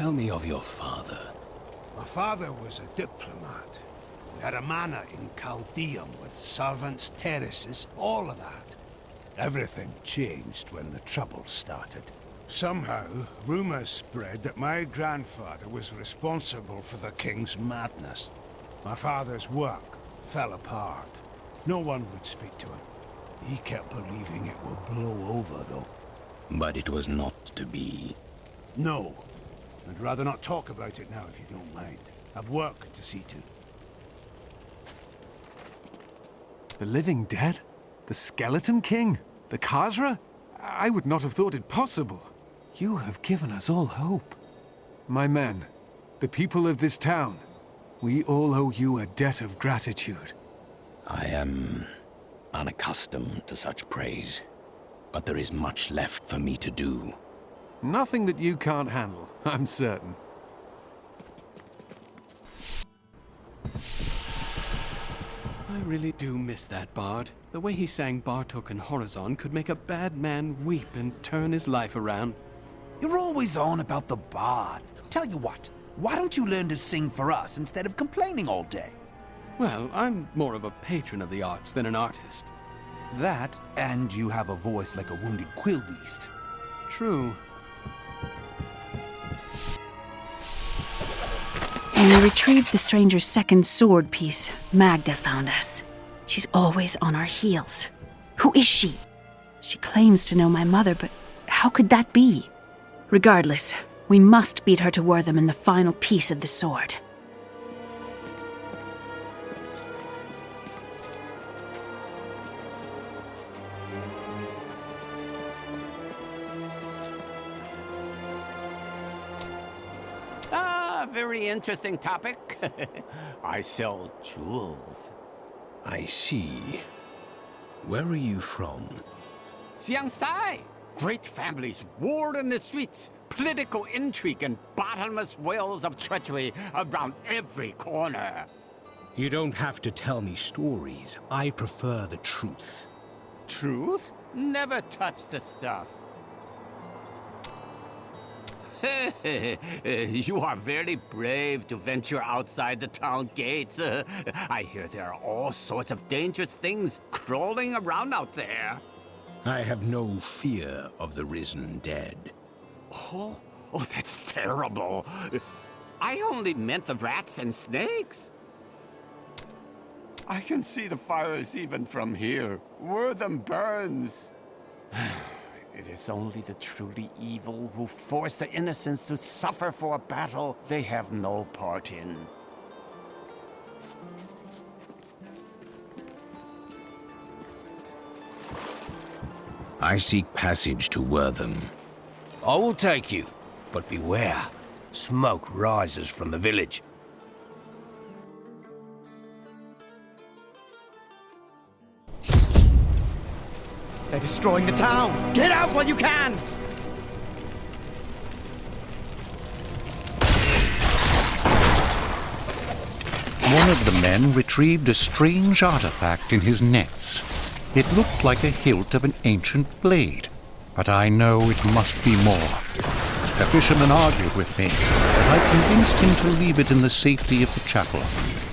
Tell me of your father. My father was a diplomat. We had a manor in Chaldeum with servants, terraces, all of that. Everything changed when the Troubles started. Somehow, rumors spread that my grandfather was responsible for the king's madness. My father's work fell apart. No one would speak to him. He kept believing it would blow over, though. But it was not to be. No. I'd rather not talk about it now, if you don't mind. I've work to see to. The living dead? The Skeleton King? The Khazra? I would not have thought it possible. You have given us all hope. My men, the people of this town, we all owe you a debt of gratitude. I am unaccustomed to such praise, but there is much left for me to do. Nothing that you can't handle, I'm certain. I really do miss that bard. The way he sang Bartok and Horizon could make a bad man weep and turn his life around. You're always on about the bard. Tell you what, why don't you learn to sing for us instead of complaining all day? Well, I'm more of a patron of the arts than an artist. That, and you have a voice like a wounded quillbeast. True. When we retrieved the stranger's second sword piece, Magda found us. She's always on our heels. Who is she? She claims to know my mother, but how could that be? Regardless, we must beat her to Wortham in the final piece of the sword. Very interesting topic. I sell jewels. I see. Where are you from? Xiangsai! Great families warred in the streets. Political intrigue and bottomless wells of treachery around every corner. You don't have to tell me stories. I prefer the truth. Truth? Never touch the stuff. You are very brave to venture outside the town gates. I hear there are all sorts of dangerous things crawling around out there. I have no fear of the risen dead. Oh, that's terrible. I only meant the rats and snakes. I can see the fires even from here. Wortham burns. It is only the truly evil who force the innocents to suffer for a battle they have no part in. I seek passage to Wortham. I will take you, but beware. Smoke rises from the village. They're destroying the town! Get out while you can! One of the men retrieved a strange artifact in his nets. It looked like a hilt of an ancient blade, but I know it must be more. The fisherman argued with me, but I convinced him to leave it in the safety of the chapel,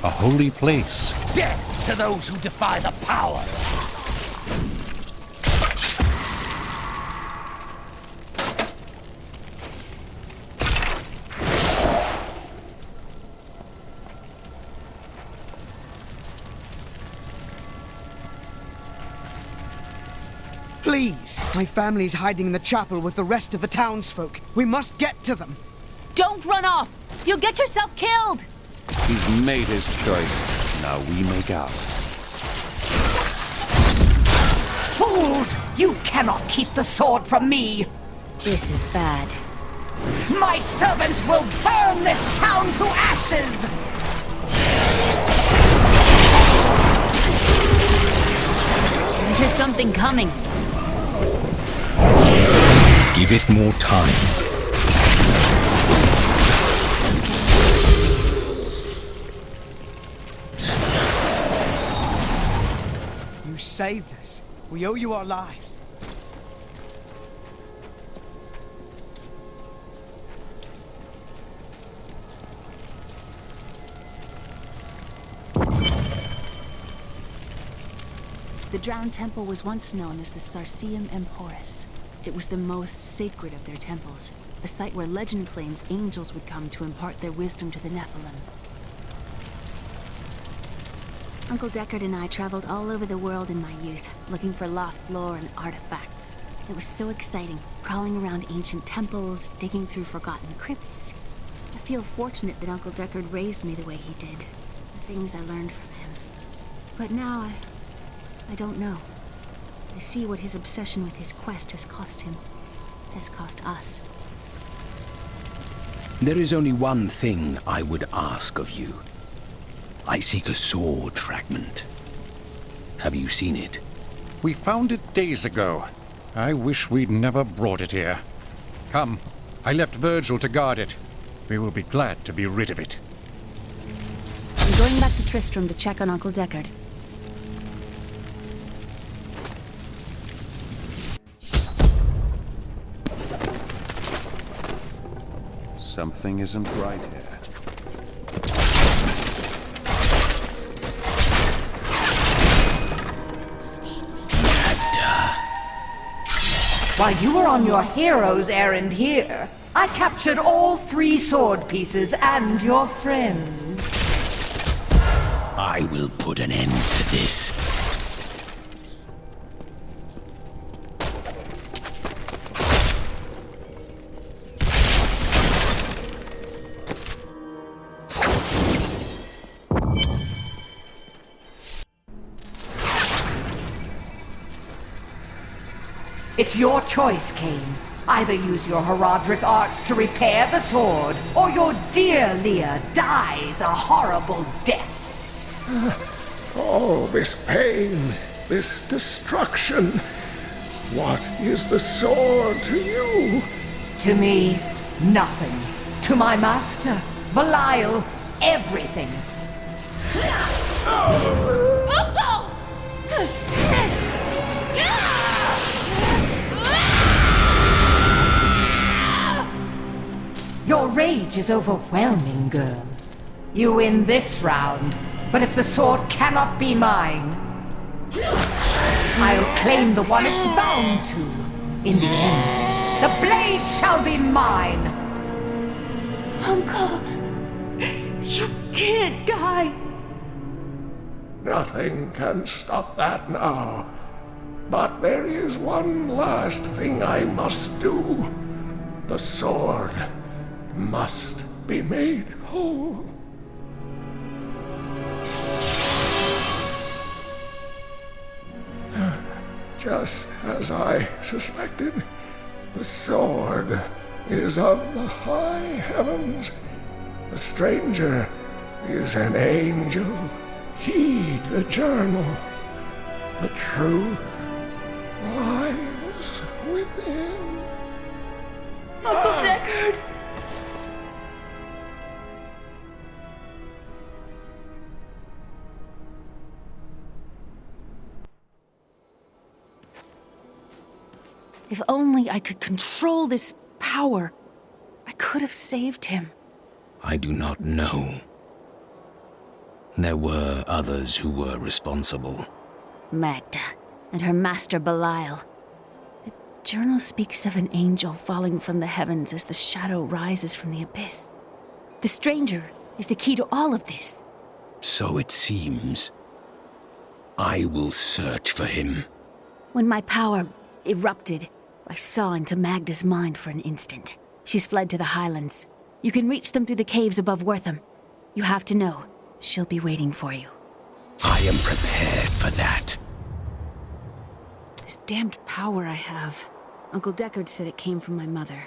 a holy place. Death to those who defy the power! Please! My family's hiding in the chapel with the rest of the townsfolk. We must get to them! Don't run off! You'll get yourself killed! He's made his choice. Now we make ours. Fools! You cannot keep the sword from me! This is bad. My servants will burn this town to ashes! There's something coming. Give it more time. You saved us. We owe you our lives. The Drowned Temple was once known as the Sarsium Emporis. It was the most sacred of their temples, a site where legend claims angels would come to impart their wisdom to the Nephilim. Uncle Deckard and I traveled all over the world in my youth, looking for lost lore and artifacts. It was so exciting, crawling around ancient temples, digging through forgotten crypts. I feel fortunate that Uncle Deckard raised me the way he did, the things I learned from him. But now I don't know. I see what his obsession with his quest has cost him, has cost us. There is only one thing I would ask of you. I seek a sword fragment. Have you seen it? We found it days ago. I wish we'd never brought it here. Come, I left Virgil to guard it. We will be glad to be rid of it. I'm going back to Tristram to check on Uncle Deckard. Something isn't right here. While you were on your hero's errand here, I captured all 3 sword pieces and your friends. I will put an end to this. It's your choice, Cain. Either use your Herodric arts to repair the sword, or your dear Leah dies a horrible death. All this pain, this destruction. What is the sword to you? To me, nothing. To my master, Belial, everything. Your rage is overwhelming, girl. You win this round, but if the sword cannot be mine, I'll claim the one it's bound to. In the end, the blade shall be mine. Uncle, you can't die. Nothing can stop that now. But there is one last thing I must do. The sword must be made whole. Just as I suspected, the sword is of the high heavens. The stranger is an angel. Heed the journal. The truth lies within. Uncle Deckard! If only I could control this power, I could have saved him. I do not know. There were others who were responsible. Magda and her master Belial. The journal speaks of an angel falling from the heavens as the shadow rises from the abyss. The stranger is the key to all of this. So it seems. I will search for him. When my power erupted, I saw into Magda's mind for an instant. She's fled to the highlands. You can reach them through the caves above Wortham. You have to know, she'll be waiting for you. I am prepared for that. This damned power I have. Uncle Deckard said it came from my mother.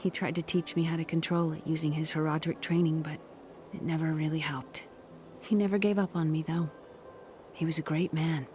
He tried to teach me how to control it using his Herodric training, but it never really helped. He never gave up on me, though. He was a great man.